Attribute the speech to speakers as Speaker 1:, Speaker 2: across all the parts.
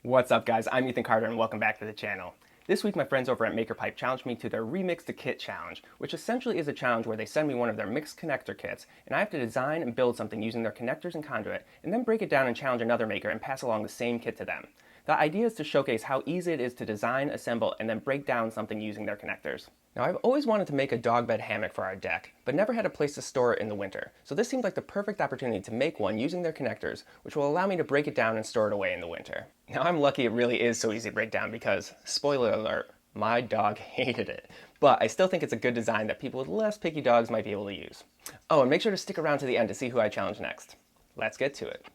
Speaker 1: What's up guys, I'm Ethan Carter and welcome back to the channel. This week my friends over at MakerPipe challenged me to their Remix the Kit challenge, which essentially is a challenge where they send me one of their mixed connector kits and I have to design and build something using their connectors and conduit and then break it down and challenge another maker and pass along the same kit to them. The idea is to showcase how easy it is to design, assemble, and then break down something using their connectors. Now I've always wanted to make a dog bed hammock for our deck, but never had a place to store it in the winter, so this seemed like the perfect opportunity to make one using their connectors, which will allow me to break it down and store it away in the winter. Now I'm lucky it really is so easy to break down because, spoiler alert, my dog hated it. But I still think it's a good design that people with less picky dogs might be able to use. Oh, and make sure to stick around to the end to see who I challenge next. Let's get to it.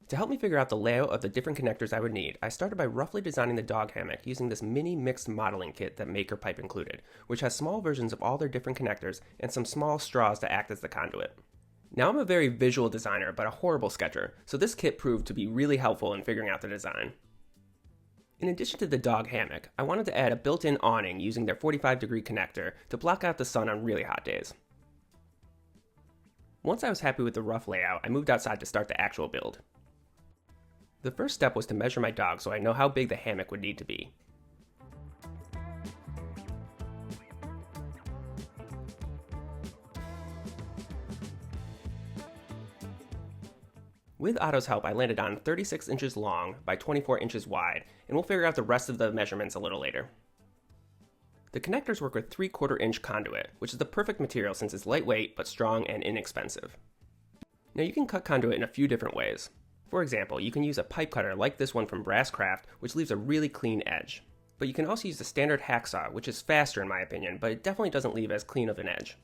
Speaker 1: To help me figure out the layout of the different connectors I would need, I started by roughly designing the dog hammock using this mini mixed modeling kit that MakerPipe included, which has small versions of all their different connectors and some small straws to act as the conduit. Now I'm a very visual designer, but a horrible sketcher, so this kit proved to be really helpful in figuring out the design. In addition to the dog hammock, I wanted to add a built-in awning using their 45-degree connector to block out the sun on really hot days. Once I was happy with the rough layout, I moved outside to start the actual build. The first step was to measure my dog so I know how big the hammock would need to be. With Otto's help, I landed on 36 inches long by 24 inches wide, and we'll figure out the rest of the measurements a little later. The connectors work with 3/4 inch conduit, which is the perfect material since it's lightweight but strong and inexpensive. Now you can cut conduit in a few different ways. For example, you can use a pipe cutter like this one from Brass Craft, which leaves a really clean edge. But you can also use the standard hacksaw, which is faster in my opinion, but it definitely doesn't leave as clean of an edge.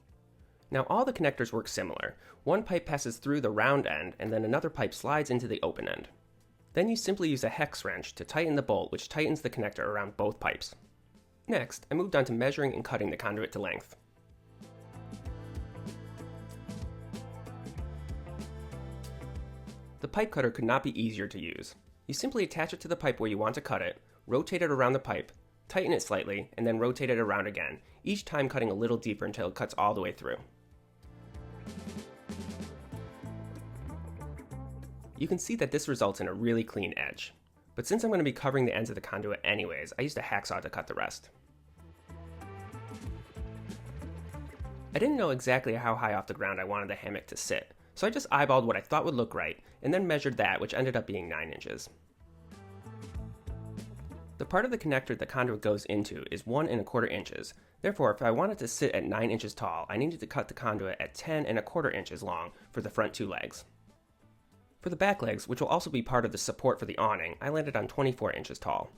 Speaker 1: Now all the connectors work similar. One pipe passes through the round end, and then another pipe slides into the open end. Then you simply use a hex wrench to tighten the bolt, which tightens the connector around both pipes. Next, I moved on to measuring and cutting the conduit to length. The pipe cutter could not be easier to use. You simply attach it to the pipe where you want to cut it, rotate it around the pipe, tighten it slightly, and then rotate it around again, each time cutting a little deeper until it cuts all the way through. You can see that this results in a really clean edge. But since I'm going to be covering the ends of the conduit anyways, I used a hacksaw to cut the rest. I didn't know exactly how high off the ground I wanted the hammock to sit, so I just eyeballed what I thought would look right, and then measured that, which ended up being 9 inches. The part of the connector the conduit goes into is 1¼ inches. Therefore, if I wanted to sit at 9 inches tall, I needed to cut the conduit at 10¼ inches long for the front two legs. For the back legs, which will also be part of the support for the awning, I landed on 24 inches tall.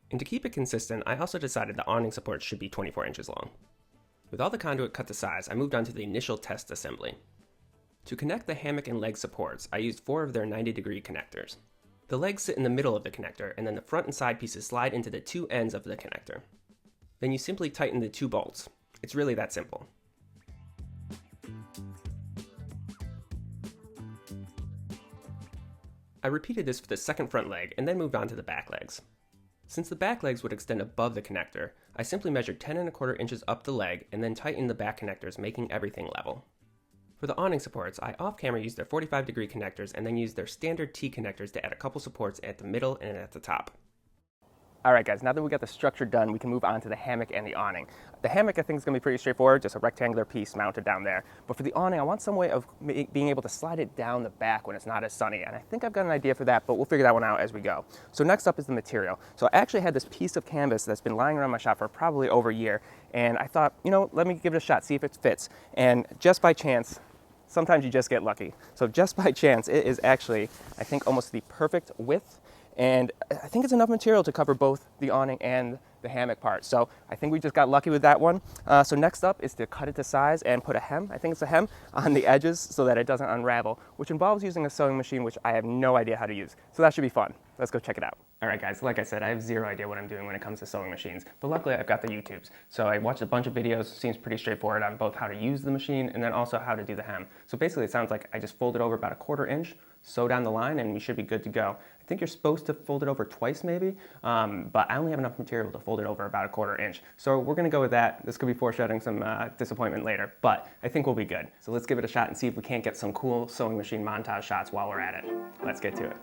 Speaker 1: And to keep it consistent, I also decided the awning supports should be 24 inches long. With all the conduit cut to size, I moved on to the initial test assembly. To connect the hammock and leg supports, I used 4 of their 90-degree connectors. The legs sit in the middle of the connector, and then the front and side pieces slide into the two ends of the connector. Then you simply tighten the 2 bolts. It's really that simple. I repeated this for the second front leg, and then moved on to the back legs. Since the back legs would extend above the connector, I simply measured 10¼ inches up the leg, and then tightened the back connectors, making everything level. For the awning supports, I off-camera used their 45-degree connectors and then used their standard T connectors to add a couple supports at the middle and at the top. Alright guys, now that we got the structure done, we can move on to the hammock and the awning. The hammock I think is going to be pretty straightforward, just a rectangular piece mounted down there. But for the awning, I want some way of being able to slide it down the back when it's not as sunny. And I think I've got an idea for that, but we'll figure that one out as we go. So next up is the material. So I actually had this piece of canvas that's been lying around my shop for probably over a year. And I thought, let me give it a shot, see if it fits. And just by chance, sometimes you just get lucky. So just by chance, it is actually, I think, almost the perfect width. And I think it's enough material to cover both the awning and the hammock part. So I think we just got lucky with that one. So next up is to cut it to size and put a hem, I think it's a hem, on the edges so that it doesn't unravel, which involves using a sewing machine, which I have no idea how to use. So that should be fun. Let's go check it out. All right guys, like I said, I have zero idea what I'm doing when it comes to sewing machines, but luckily I've got the YouTubes. So I watched a bunch of videos, seems pretty straightforward on both how to use the machine and then also how to do the hem. So basically it sounds like I just fold it over about 1/4 inch, sew down the line, and we should be good to go. I think you're supposed to fold it over twice maybe, but I only have enough material to fold it over about 1/4 inch. So we're gonna go with that. This could be foreshadowing some disappointment later, but I think we'll be good. So let's give it a shot and see if we can't get some cool sewing machine montage shots while we're at it. Let's get to it.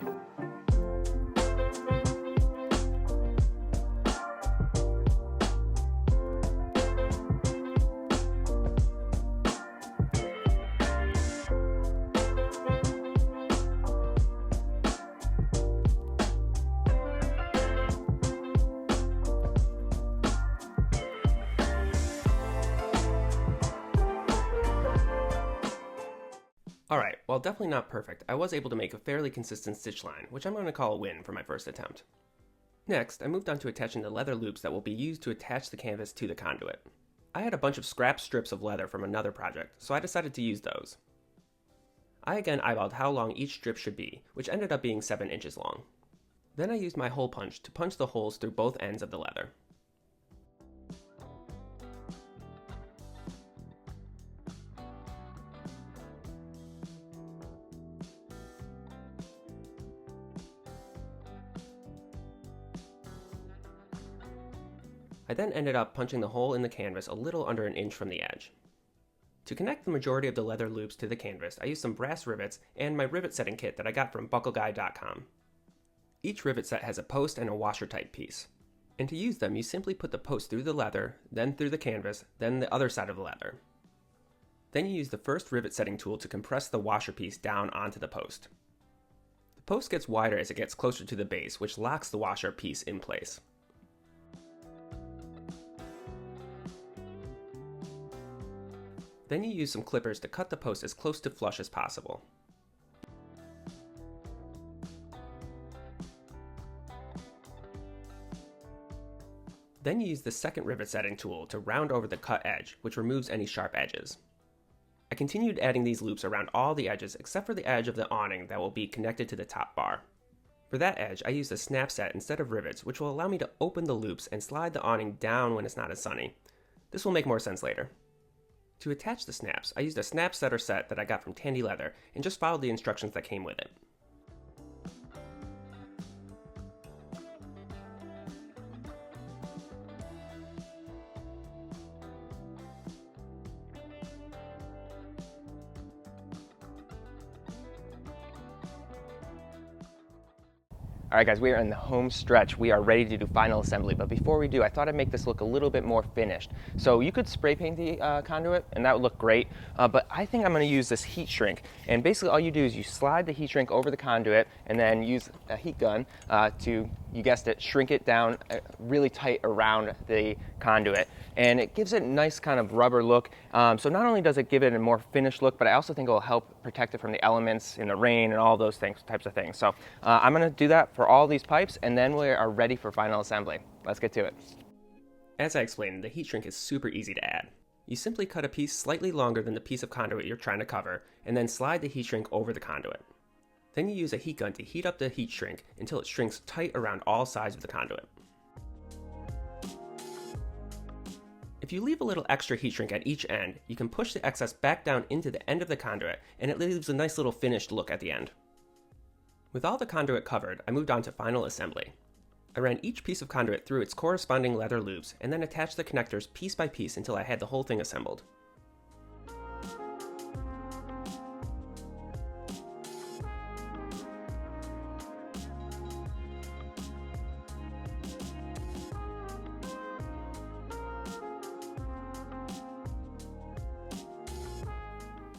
Speaker 1: Alright, while definitely not perfect, I was able to make a fairly consistent stitch line, which I'm going to call a win for my first attempt. Next, I moved on to attaching the leather loops that will be used to attach the canvas to the conduit. I had a bunch of scrap strips of leather from another project, so I decided to use those. I again eyeballed how long each strip should be, which ended up being 7 inches long. Then I used my hole punch to punch the holes through both ends of the leather. I then ended up punching the hole in the canvas a little under 1 inch from the edge. To connect the majority of the leather loops to the canvas, I used some brass rivets and my rivet setting kit that I got from buckleguy.com. Each rivet set has a post and a washer type piece. And to use them, you simply put the post through the leather, then through the canvas, then the other side of the leather. Then you use the first rivet setting tool to compress the washer piece down onto the post. The post gets wider as it gets closer to the base, which locks the washer piece in place. Then you use some clippers to cut the post as close to flush as possible. Then you use the second rivet setting tool to round over the cut edge, which removes any sharp edges. I continued adding these loops around all the edges except for the edge of the awning that will be connected to the top bar. For that edge, I used a snap set instead of rivets, which will allow me to open the loops and slide the awning down when it's not as sunny. This will make more sense later. To attach the snaps, I used a snap setter set that I got from Tandy Leather and just followed the instructions that came with it. All right guys, we are in the home stretch. We are ready to do final assembly, but before we do, I thought I'd make this look a little bit more finished. So you could spray paint the conduit and that would look great, but I think I'm gonna use this heat shrink. And basically all you do is you slide the heat shrink over the conduit and then use a heat gun to, you guessed it, shrink it down really tight around the conduit. And it gives it a nice kind of rubber look. So not only does it give it a more finished look, but I also think it will help protect it from the elements in the rain and all those types of things. So I'm gonna do that for all these pipes, and then we are ready for final assembly. Let's get to it. As I explained, the heat shrink is super easy to add. You simply cut a piece slightly longer than the piece of conduit you're trying to cover, and then slide the heat shrink over the conduit. Then you use a heat gun to heat up the heat shrink until it shrinks tight around all sides of the conduit. If you leave a little extra heat shrink at each end, you can push the excess back down into the end of the conduit, and it leaves a nice little finished look at the end. With all the conduit covered, I moved on to final assembly. I ran each piece of conduit through its corresponding leather loops and then attached the connectors piece by piece until I had the whole thing assembled.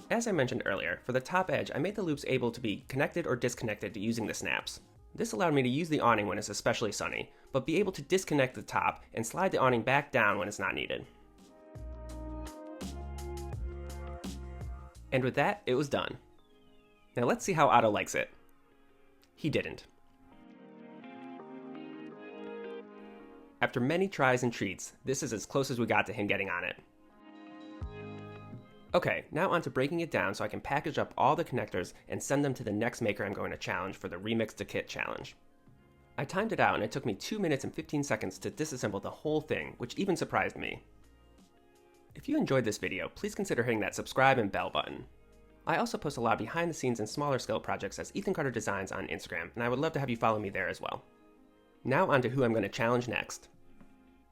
Speaker 1: As I mentioned earlier, for the top edge, I made the loops able to be connected or disconnected using the snaps. This allowed me to use the awning when it's especially sunny, but be able to disconnect the top and slide the awning back down when it's not needed. And with that, it was done. Now let's see how Otto likes it. He didn't. After many tries and treats, this is as close as we got to him getting on it. Okay, now on to breaking it down so I can package up all the connectors and send them to the next maker I'm going to challenge for the Remix to Kit challenge. I timed it out and it took me 2 minutes and 15 seconds to disassemble the whole thing, which even surprised me. If you enjoyed this video, please consider hitting that subscribe and bell button. I also post a lot of behind the scenes and smaller scale projects as Ethan Carter Designs on Instagram, and I would love to have you follow me there as well. Now on to who I'm going to challenge next.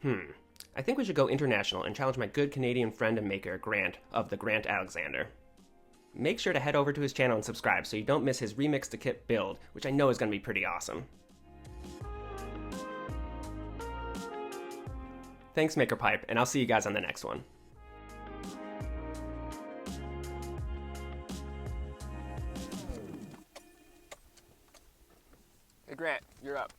Speaker 1: I think we should go international and challenge my good Canadian friend and maker, Grant, of the Grant Alexander. Make sure to head over to his channel and subscribe so you don't miss his remix to kit build, which I know is going to be pretty awesome. Thanks, MakerPipe, and I'll see you guys on the next one.
Speaker 2: Hey Grant, you're up.